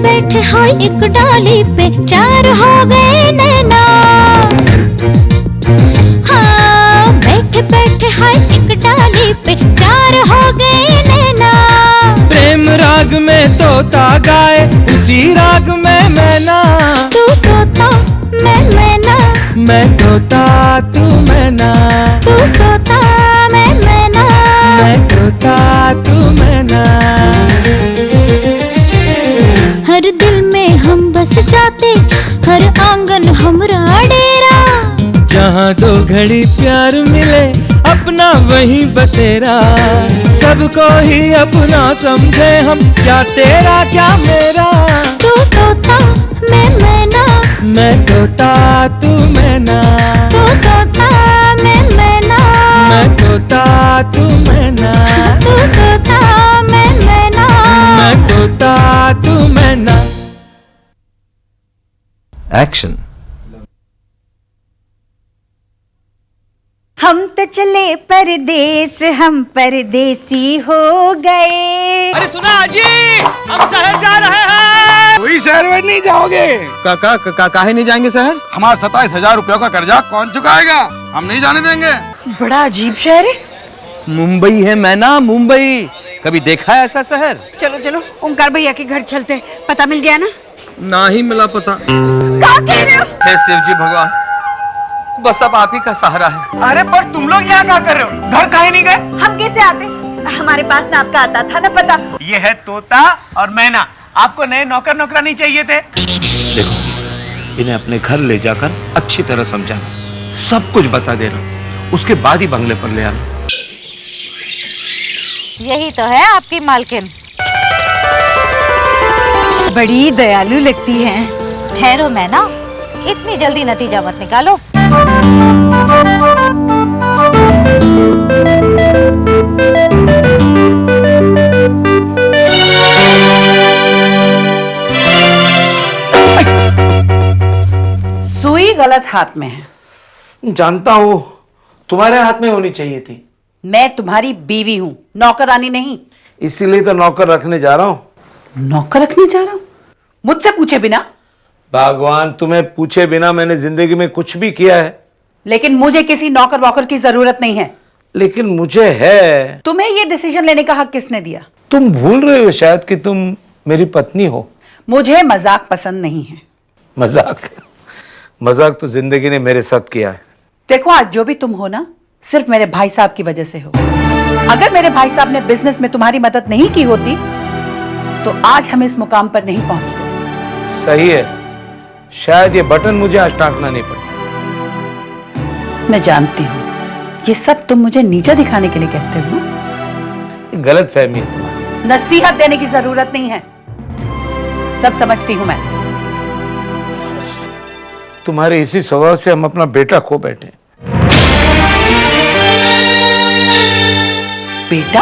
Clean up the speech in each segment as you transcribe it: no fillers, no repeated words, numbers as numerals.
बैठे हाय एक डाली पे चार हो गए नैना। हाँ बैठे बैठे हाय एक डाली पे चार हो गए नैना। प्रेम राग में तोता गाए उसी राग में मैना। तू तोता मैं मैना, मैं तोता तू मैना। तू तोता मैं मैना, मैं तोता तू मैना। हर दिल में हम बस जाते, हर आंगन हमरा डेरा। जहाँ दो घड़ी प्यार मिले अपना वही बसेरा। सबको ही अपना समझे हम, क्या तेरा क्या मेरा। तू तोता मैं मैना, मैं तोता तू मैना। तू तोता मैं मैना, मैं तोता तू मैना। तू तोता मैं मैना, मैं तोता तू मैना। एक्शन। हम तो चले परदेस, हम परदेसी हो गए। अरे सुना जी, हम शहर जा रहे हैं। कोई शहर में नहीं जाओगे? काहे नहीं जाएंगे शहर? हमारा 27,000 रुपयों का कर्जा कौन चुकाएगा? हम नहीं जाने देंगे। बड़ा अजीब शहर है। मुंबई है मैना, मुंबई। कभी देखा है ऐसा शहर? चलो चलो ओंकार भैया के घर चलते हैं। पता मिल गया ना? ना ही मिला पता। क्या कह रहे हो? हे शिव जी भगवान, बस अब आप ही का सहारा है। अरे पर तुम लोग यहाँ क्या कर रहे हो? घर काहे नहीं गए? हम कैसे आते? हमारे पास ना आपका आता था ना पता। ये है तोता और मैना। आपको नए नौकर नौकरानी चाहिए थे। देखो, इन्हें अपने घर ले जाकर अच्छी तरह समझाना, सब कुछ बता देना, उसके बाद ही बंगले पर ले आना। यही तो है आपकी मालकिन। बड़ी दयालु लगती है। ठहरो मैना, इतनी जल्दी नतीजा मत निकालो। सुई गलत हाथ में है। जानता हूँ, तुम्हारे हाथ में होनी चाहिए थी। मैं तुम्हारी बीवी हूँ, नौकरानी नहीं। इसीलिए तो नौकर रखने जा रहा हूँ। नौकर रखने जा रहा हूँ मुझसे पूछे बिना? भगवान, तुम्हें पूछे बिना मैंने जिंदगी में कुछ भी किया है? लेकिन मुझे किसी नौकर वॉकर की जरूरत नहीं है। लेकिन मुझे है। तुम्हें ये डिसीजन लेने का हक किसने दिया? तुम भूल रहे हो शायद कि तुम मेरी पत्नी हो। मुझे मजाक पसंद नहीं है। मजाक? मजाक तो जिंदगी ने मेरे साथ किया है। देखो, आज जो भी तुम हो ना, सिर्फ मेरे भाई साहब की वजह से हो। अगर मेरे भाई साहब ने बिजनेस में तुम्हारी मदद नहीं की होती तो आज हम इस मुकाम पर नहीं पहुंचते। सही है, शायद ये बटन मुझे आज टांकना नहीं पड़ता। मैं जानती हूँ ये सब तुम मुझे नीचा दिखाने के लिए कहते हो। गलत फहमी है तुम्हारी। नसीहत देने की जरूरत नहीं है, सब समझती हूं मैं। तुम्हारे इसी स्वभाव से हम अपना बेटा खो बैठे। बेटा?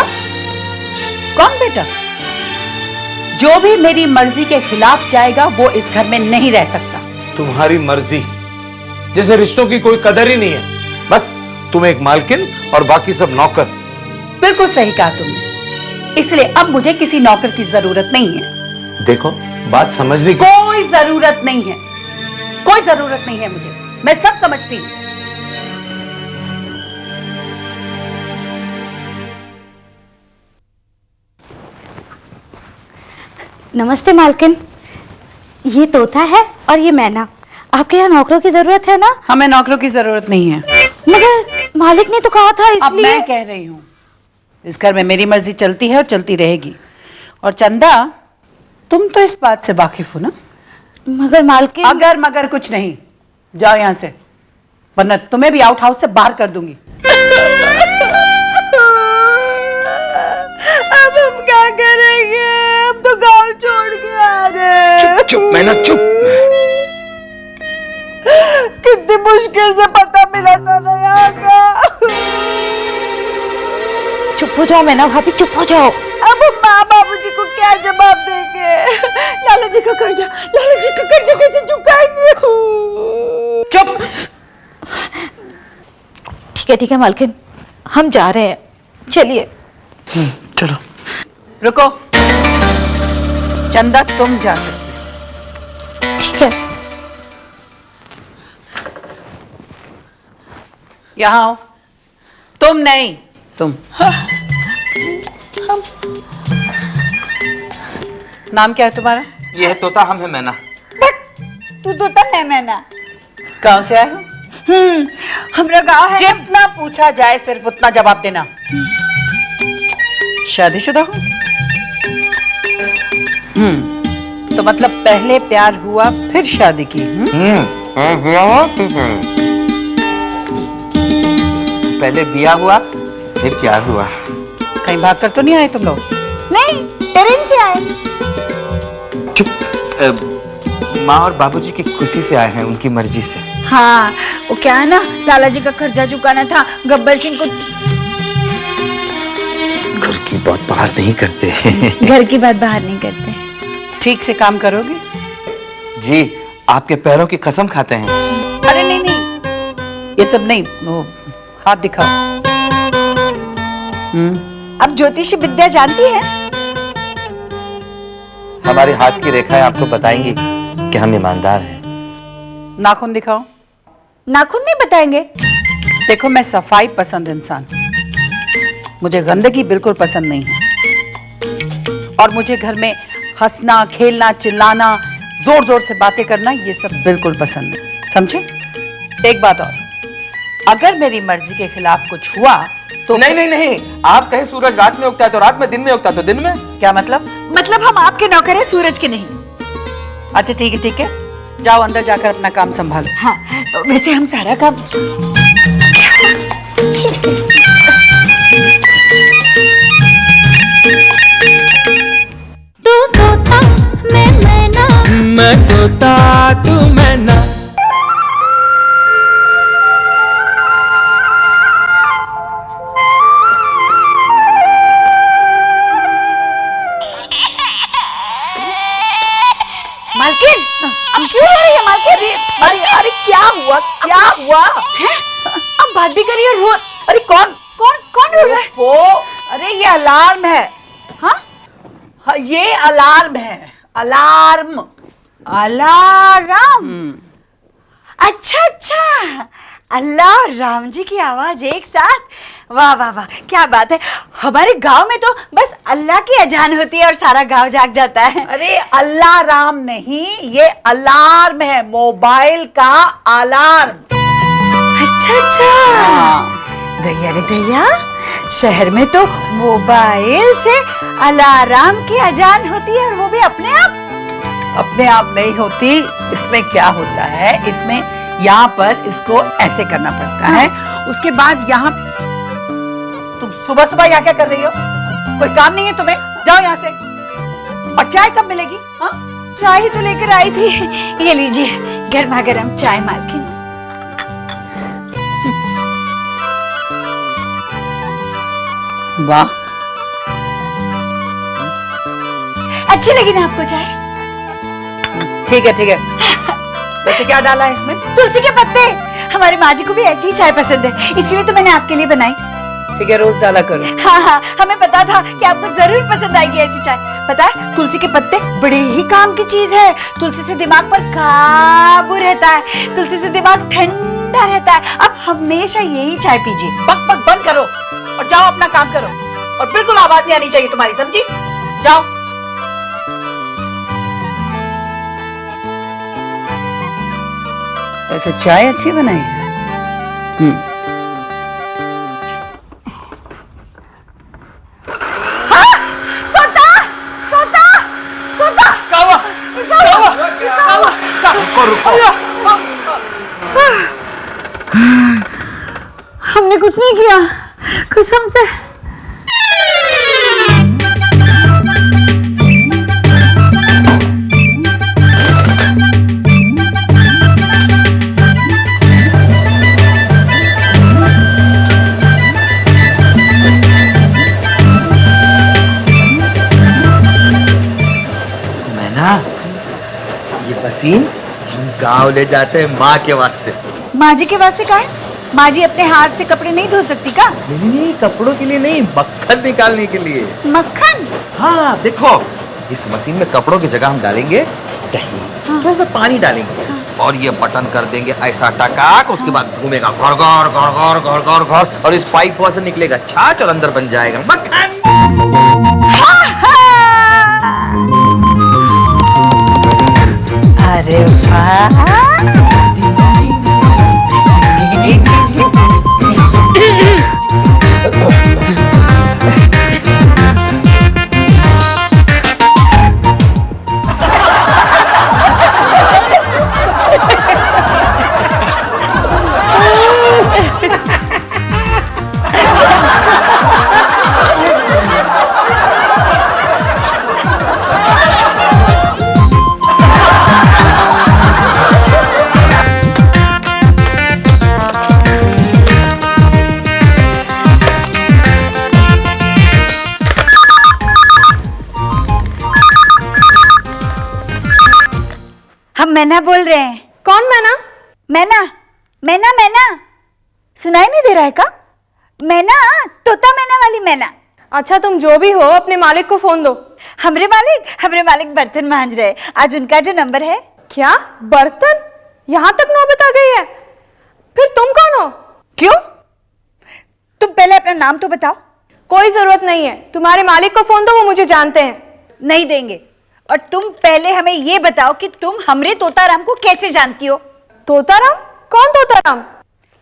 कौन बेटा? जो भी मेरी मर्जी के खिलाफ जाएगा वो इस घर में नहीं रह सकता। तुम्हारी मर्जी? जैसे रिश्तों की कोई कदर ही नहीं है। बस तुम एक मालकिन और बाकी सब नौकर। बिल्कुल सही कहा तुमने। इसलिए अब मुझे किसी नौकर की जरूरत नहीं है। देखो, बात समझने की कोई जरूरत नहीं है, कोई जरूरत नहीं है मुझे। मैं सब समझती हूँ। नमस्ते मालकिन, ये तोता है और ये मैना। आपके यहाँ नौकरों की जरूरत है ना? हमें नौकरों की जरूरत नहीं है। मगर मालिक ने तो कहा था, अब इसलिए। मैं कह रही हूँ, इस घर में मेरी मर्जी चलती है और चलती रहेगी। और चंदा, तुम तो इस बात से वाकिफ हो ना? मगर मालकिन। अगर मगर कुछ नहीं, जाओ यहाँ से, वरना तुम्हें भी आउट हाउस से बाहर कर दूंगी। अब हम क्या करेंगे? हम तो गांव छोड़ के आ गए। चुप चुप मैना, चुप। कितनी मुश्किल से पता मिला था ना यहाँ का। चुप हो जाओ मैना भाभी, चुप हो जाओ। अब हम माँ बाबूजी को क्या जवाब देंगे? लाला जी का कर्जा कैसे चुकाएंगे? चुप। ठीक है मालकिन, हम जा रहे हैं, चलिए। चलो। रुको, चंदा तुम जा सकती हो। यहाँ आओ। तुम नहीं, तुम। नाम क्या है तुम्हारा? ये है तोता, हम है मैना। तू तो मैं ना। गाँव से आए हो? हमरा गाँव है। जितना पूछा जाए सिर्फ उतना जवाब देना। शादीशुदा हो? तो मतलब पहले प्यार हुआ फिर शादी की? पहले बिया हुआ फिर प्यार हुआ। कहीं भाग कर तो नहीं आए तुम लोग? नहीं, ट्रेन से आए। चुप। माँ और बाबूजी की खुशी से आए हैं, उनकी मर्जी से। हाँ, वो क्या है ना, लाला जी का खर्चा चुकाना था, गब्बर सिंह को। घर की बात बाहर नहीं करते। घर की बात बाहर नहीं करते। ठीक से काम करोगे? जी, आपके पैरों की कसम खाते हैं। अरे नहीं नहीं, ये सब नहीं, वो हाथ दिखाओ। अब ज्योतिषी विद्या जानती है? हमारे हाथ की रेखाएं आपको बताएंगी कि हम ईमानदार हैं। नाखून दिखाओ। नाखून नहीं बताएंगे? देखो, मैं सफाई पसंद इंसान, मुझे गंदगी बिल्कुल पसंद नहीं है। और मुझे घर में हंसना, खेलना, चिल्लाना, जोर जोर से बातें करना, ये सब बिल्कुल पसंद नहीं। समझे? एक बात और, अगर मेरी मर्जी के खिलाफ कुछ हुआ तो नहीं नहीं नहीं, आप कहे सूरज रात में उगता है तो रात में, दिन में उगता है तो दिन में। क्या मतलब? मतलब हम आपके नौकर हैं, सूरज के नहीं। अच्छा ठीक है ठीक है, जाओ अंदर जाकर अपना काम संभालो। हाँ, वैसे हम सारा काम। तू तोता मैं मैना, मैं तोता तू मैना। मालकिन, अब क्यों रो रही है मालकिन? अरे अरे क्या हुआ, क्या हुआ? हैं? अब बात भी करिए, रो। अरे कौन कौन कौन रो रहा है? वो, अरे ये अलार्म है। हाँ? हाँ, ये अलार्म है, अलार्म। अलार्म। अच्छा अच्छा, अल्लाह और राम जी की आवाज एक साथ। वाह वाह वाह, क्या बात है। हमारे गांव में तो बस अल्लाह की अजान होती है और सारा गांव जाग जाता है। अरे अल्लाह राम नहीं, ये अलार्म है, मोबाइल का अलार्म। अच्छा अच्छा, दैया रे दैया, शहर में तो मोबाइल से अलार्म की अजान होती है और वो भी अपने आप। अपने आप नहीं होती। इसमें क्या होता है, इसमें यहाँ पर इसको ऐसे करना पड़ता है, उसके बाद यहाँ। तुम सुबह सुबह यहाँ क्या कर रही हो? कोई काम नहीं है तुम्हें? जाओ यहाँ से। और चाय कब मिलेगी? हाँ, चाय ही तो लेकर आई थी, ये लीजिए गर्मा गर्म चाय मालकिन। वाह, अच्छी लगी ना आपको चाय? ठीक है ठीक है। वैसे क्या डाला है इसमें? तुलसी के पत्ते। हमारी माँ जी को भी ऐसी ही चाय पसंद है, इसलिए तो मैंने आपके लिए बनाई। ठीक है, रोज डाला करो। हाँ हाँ, हमें पता था कि आपको जरूर पसंद आएगी ऐसी चाय। पता है, तुलसी के पत्ते बड़े ही काम की चीज है। तुलसी से दिमाग पर काबू रहता है, तुलसी से दिमाग ठंडा रहता है। अब हमेशा यही चाय पीजिए। बक बक बंद करो और जाओ अपना काम करो। और बिल्कुल आवाज नहीं आनी चाहिए तुम्हारी, समझी? जाओ। वैसे चाय अच्छी बनाई है। हमने कुछ नहीं किया, कसम से। मैना, ये वसीम हम गांव ले जाते हैं माँ के वास्ते। माँ जी के वास्ते का है? माँ जी अपने हाथ से कपड़े नहीं धो सकती का? नहीं, कपड़ों के लिए नहीं, मक्खन निकालने के लिए। मक्खन? हाँ देखो, इस मशीन में कपड़ों की जगह हम डालेंगे दही, थोड़ा सा पानी डालेंगे और ये बटन कर देंगे ऐसा टकाक, उसके बाद घूमेगा घौर घौर घौर घौर घौर घौर घौर, और इस पाइप से निकलेगा छाछ और अंदर बन जाएगा मक्खन। अरे वाह, हम मैना बोल रहे हैं। कौन मैना? मैना मैना मैना, सुनाई नहीं दे रहा है का? मैना, तोता मैना वाली मैना। अच्छा तुम जो भी हो अपने मालिक को फोन दो। हमरे मालिक बर्तन मांज रहे, आज उनका जो नंबर है। क्या बर्तन? यहाँ तक नौबत आ गई है? फिर तुम कौन हो? क्यों? तुम पहले अपना नाम तो बताओ। कोई जरूरत नहीं है, तुम्हारे मालिक को फोन दो, वो मुझे जानते हैं। नहीं देंगे। और तुम पहले हमें ये बताओ कि तुम हमरे तोताराम को कैसे जानती हो? तोताराम? कौन तोताराम?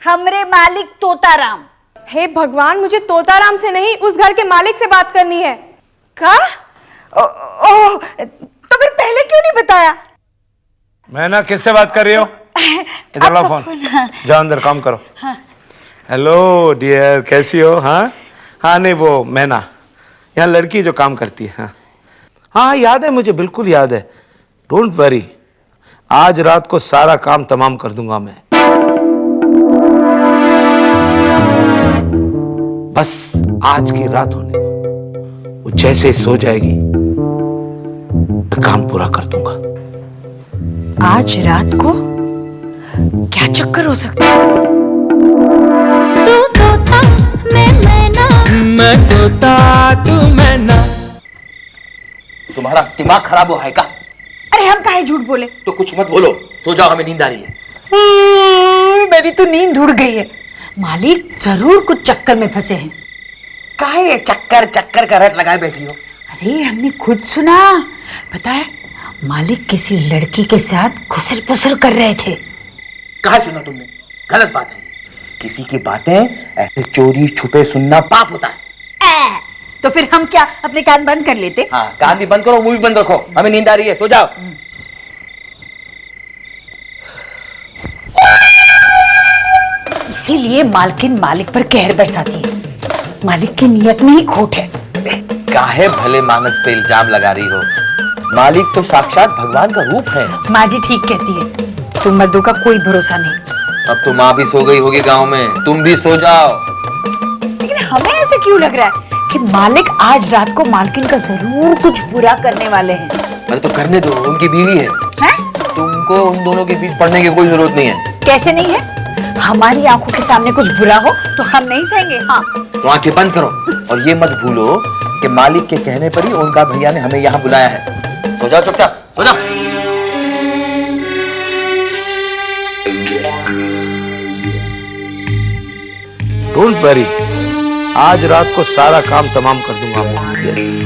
हमरे मालिक तोताराम। हे भगवान, मुझे तोताराम से नहीं, उस घर के मालिक से बात करनी है। का? तो फिर पहले क्यों नहीं बताया? मैना, किससे बात कर रही हो? इधर ला फोन, जाओ अंदर काम करो। हेलो डियर, कैसी हो? हाँ नहीं, वो मैना यहाँ लड़की जो काम करती है। हाँ याद है मुझे, बिल्कुल याद है। डोंट वरी, आज रात को सारा काम तमाम कर दूंगा मैं। बस आज की रात होने दो, वो जैसे सो जाएगी मैं काम पूरा कर दूंगा। आज रात को क्या चक्कर हो सकता है? तू तोता मैं मैना, मैं तोता तू मैना। तुम्हारा दिमाग खराब हुआ है का? अरे हम काहे झूठ बोले? तो कुछ मत बोलो, सो जाओ, हमें नींद आ रही है। मेरी तो नींद उड़ गई है। मालिक जरूर कुछ चक्कर में फंसे हैं। काहे चक्कर चक्कर का रट लगाए बैठी हो? अरे हमने खुद सुना, पता है मालिक किसी लड़की के साथ खुसर पुसर कर रहे थे। कहा सुना तुमने? गलत बात है। किसी की बातें ऐसे चोरी छुपे सुनना पाप होता है। तो फिर हम क्या अपने कान बंद कर लेते? हाँ, कान भी बंद करो, मुंह भी बंद रखो, हमें नींद आ रही है, सो जाओ। इसीलिए मालकिन मालिक पर कहर बरसाती है। मालिक की नियत में ही खोट है। काहे भले मानस पे इल्जाम लगा रही हो? मालिक तो साक्षात भगवान का रूप है। माँ जी ठीक कहती है, तुम मर्दों का कोई भरोसा नहीं। अब तो माँ भी सो गई होगी गांव में, तुम भी सो जाओ। लेकिन हमें ऐसे क्यों लग रहा है कि मालिक आज रात को मालकिन का जरूर कुछ बुरा करने वाले हैं? अरे तो करने दो, उनकी बीवी है। तुमको उन दोनों के बीच पड़ने की कोई जरूरत नहीं है। कैसे नहीं है? हमारी आंखों के सामने कुछ बुरा हो तो हम नहीं सहेंगे। हाँ, तो आंखें बंद करो और ये मत भूलो कि मालिक के कहने पर ही उनका भैया ने हमें यहाँ बुलाया है। सो जाओ चुपचाप, सो जाओ। डोंट वरी, आज रात को सारा काम तमाम कर दूंगा मैं। यस।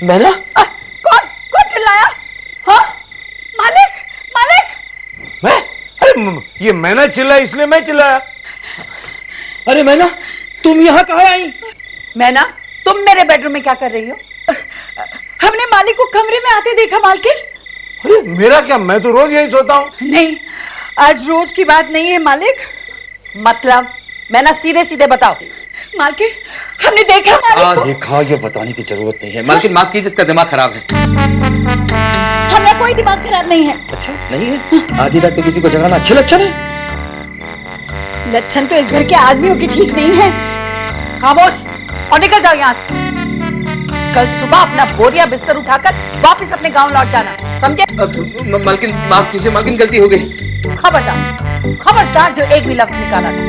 मैना, कौन चिल्लाया? हाँ, मालिक मालिक। मैं? अरे ये मैना चिल्लाया, इसलिए मैं चिल्लाया। अरे मैना, तुम यहाँ कहाँ आई? मैना, तुम मेरे बेडरूम में क्या कर रही हो? हमने मालिक को कमरे में आते देखा मालकिन। अरे मेरा क्या, मैं तो रोज यही सोता हूँ। नहीं, आज रोज की बात नहीं है मालिक। मतलब मैं ना सीधे सीधे बताओ। मालकिन हमने देखा मालिक को। देखा, ये बताने की जरूरत नहीं है। मालकिन माफ कीजिए, इसका दिमाग खराब है। हमारा कोई दिमाग खराब नहीं है। अच्छा नहीं है? आधी रात को किसी को जगाना अच्छे लक्षण है? लक्षण तो इस घर के आदमियों की ठीक नहीं है। खामोश और निकल जाओ यहाँ से। कल सुबह अपना बोरिया बिस्तर उठाकर वापस अपने गांव लौट जाना, समझे? मालकिन माफ कीजिए, मालकिन गलती हो गई। खबरदार, खबरदार जो एक भी लफ्ज निकाला था।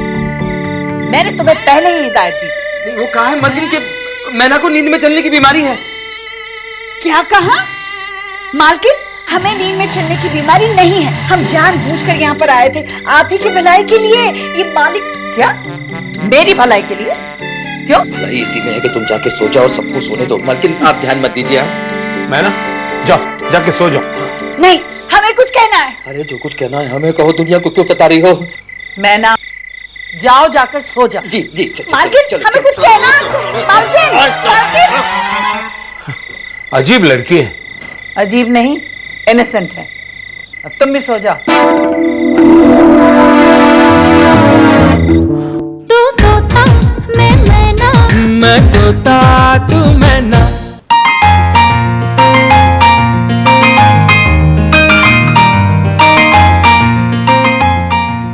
मैंने तुम्हें पहले ही हिदायत दी। वो कहा है मालकिन के मैना को नींद में चलने की बीमारी है। क्या कहा? मालकिन हमें नींद में चलने की बीमारी नहीं है। हम जानबूझकर यहाँ पर आए थे आप ही की भलाई के लिए। ये मालिक क्या? मेरी भलाई के लिए? क्यों? भलाई इसी में है कि तुम जाके सो जाओ और सबको सोने दो। मालकिन आप ध्यान मत दीजिए। मैं ना, जाओ जाके सो जाओ। नहीं, हमें कुछ कहना है। अरे जो कुछ कहना है हमें कहो, दुनिया को क्यों सता रही हो? मैं ना, जाओ जाकर सो जाओ। जी जी मालकिन हमें कुछ कहना है। मालकिन, मालकिन। अजीब लड़की है। अजीब नहीं, इनोसेंट है। अब तुम भी सो जाओ। तू तोता मैं मैना, मैं तोता तू मैना।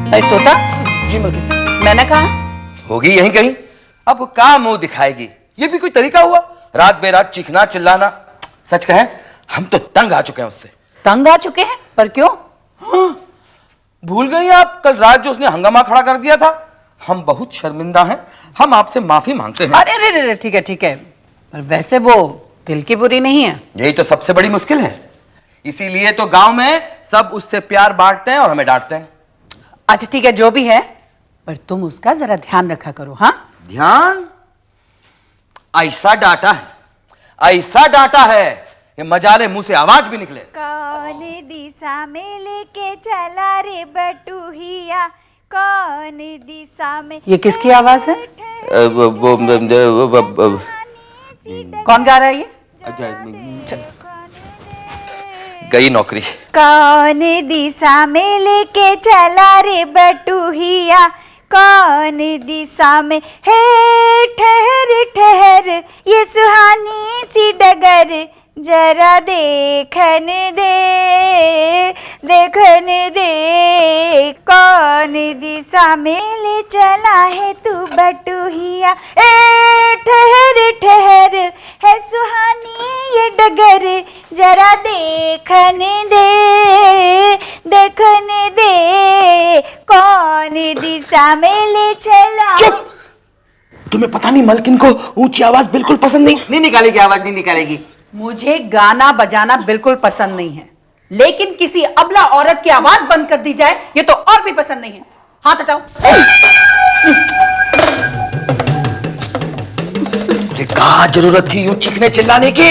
अरे तोता जी, मैंने कहा होगी यहीं कहीं। अब क्या मुंह दिखाएगी? ये भी कोई तरीका हुआ? रात बेरात चीखना चिल्लाना। सच कहें हम तो तंग आ चुके हैं उससे। तंग आ चुके हैं? पर क्यों? हाँ, भूल गई आप कल रात जो उसने हंगामा खड़ा कर दिया था? हम बहुत शर्मिंदा हैं, हम आपसे माफी मांगते हैं। अरे अरे ठीक है ठीक है, पर वैसे वो दिल की बुरी नहीं है। यही तो सबसे बड़ी मुश्किल है। इसीलिए तो गांव में सब उससे प्यार बांटते हैं और हमें डांटते हैं। अच्छा ठीक है, जो भी है, पर तुम उसका जरा ध्यान रखा करो। हाँ, ध्यान? ऐसा डांटा है, ऐसा डांटा है कि मजाले मुंह से आवाज भी निकले। कौन दिशा में लेके चला रे बटुहिया, कौन दिशा में। ये किसकी आवाज है? कौन गा रहा है ये? गई नौकरी। कौन दिशा में लेके चला रे बटुहिया, कौन दिशा में। हे ठहर ठहर ये सुहानी सी डगर, जरा देखन दे, देखन दे। कौन दिशा में ले चला है तू बटुहिया, ए ठहर ठहर है सुहानी ये डगर, जरा देखन दे, देखन दे। कौन दिशा में ले चला। चुप! तुम्हें पता नहीं मलकिन को ऊंची आवाज बिल्कुल पसंद नहीं। नहीं निकालेगी आवाज, नहीं निकालेगी। मुझे गाना बजाना बिल्कुल पसंद नहीं है, लेकिन किसी अबला औरत की आवाज बंद कर दी जाए ये तो और भी पसंद नहीं है। हाथ हटाओ। क्या जरूरत थी यूं चीखने चिल्लाने की?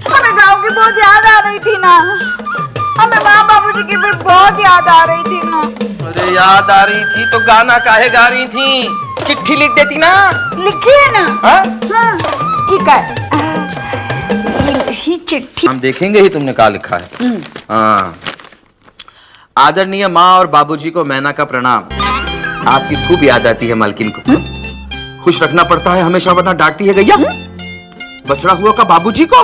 हमें गाँव की बहुत याद आ रही थी ना, हमें माँ बाबूजी की भी बहुत याद आ रही थी ना। अरे याद आ रही थी तो गाना काहे गा रही थी? चिट्ठी लिख देती ना। लिखी है ना? हाँ? हाँ, ठीक है। ही चिट्ठी हम देखेंगे ही तुमने क्या लिखा है। हाँ। आदरणीय माँ और बाबूजी को मैना का प्रणाम। आपकी खूब याद आती है मालकिन को। खुश रखना पड़ता है हमेशा, वरना डांटती है गैया। बछड़ा हुआ का बाबूजी को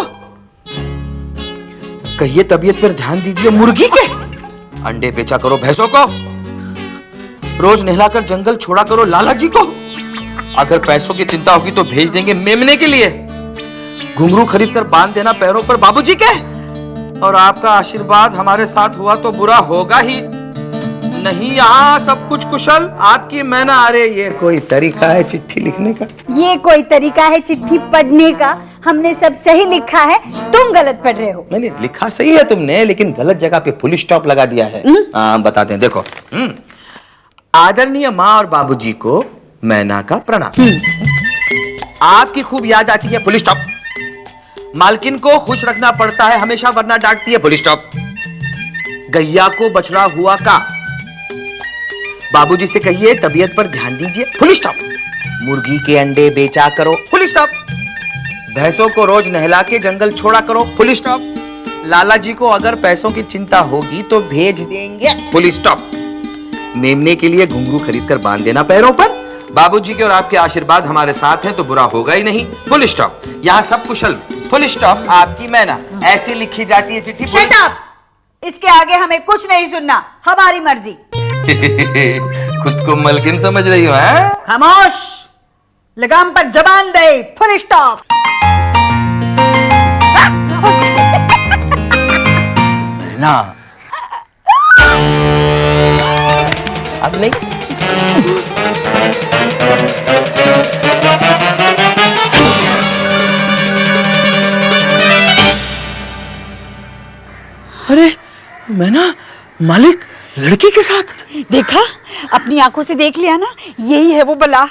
कहिए तबीयत पर ध्यान दीजिए मुर्गी के। अंडे बेचा करो भैंसों को, रोज नहलाकर जंगल छोड़ा करो लाला जी को। अगर पैसों की चिंता होगी तो भेज देंगे मेमने के लिए। घुंघरू खरीद कर बांध देना पैरों पर बाबूजी के। और आपका आशीर्वाद हमारे साथ हुआ तो बुरा होगा ही नहीं। यहाँ सब कुछ कुशल, आपकी मैना। अरे ये कोई तरीका है चिट्ठी लिखने का? ये कोई तरीका है चिट्ठी पढ़ने का? हमने सब सही लिखा है, तुम गलत पढ़ रहे हो। नहीं लिखा सही है तुमने, लेकिन गलत जगह पे फुल स्टॉप लगा दिया है। हम बताते हैं, देखो। आदरणीय माँ और बाबूजी को मैना का प्रणाम। आपकी खूब याद आती है, फुल स्टॉप। मालकिन को खुश रखना पड़ता है हमेशा, वरना डांटती है, फुल स्टॉप। गैया को बछड़ा हुआ का। बाबूजी से कहिए तबीयत पर ध्यान दीजिए, फुल स्टॉप। मुर्गी के अंडे बेचा करो, फुल स्टॉप। भैंसों को रोज नहला के जंगल छोड़ा करो, फुल स्टॉप। लाला जी को अगर पैसों की चिंता होगी तो भेज देंगे, फुल स्टॉप। मेमने के लिए घुंघरू खरीद कर बांध देना पैरों पर। बाबूजी के और आपके आशीर्वाद हमारे साथ हैं तो बुरा होगा ही नहीं, फुल स्टॉप। यहाँ सब कुशल, फुल स्टॉप। आपकी मैना ऐसी लिखी जाती है चिट्ठी। Shut up! इसके आगे हमें कुछ नहीं सुनना, हमारी मर्जी। खुद को मलकिन समझ रही हो? खामोश, लगाम पर जबान दे, फुल स्टॉप। ना अब नहीं। अरे मैना, मालिक लड़की के साथ? देखा, अपनी आंखों से देख लिया ना, यही है वो बला।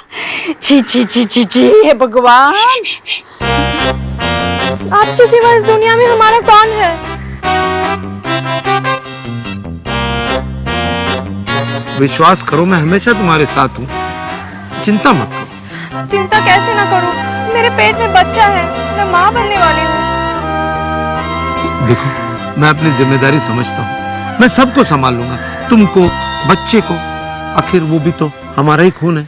ची ची ची ची ची, हे भगवान। आपके सिवा इस दुनिया में हमारा कौन है? विश्वास करो, मैं हमेशा तुम्हारे साथ हूँ, चिंता मत करो। चिंता कैसे ना करूं? मेरे पेट में बच्चा है, मैं माँ बनने वाली हूँ। देखो, मैं अपनी जिम्मेदारी समझता हूँ, मैं सबको संभाल लूंगा, तुमको, बच्चे को, आखिर वो भी तो हमारा ही खून है।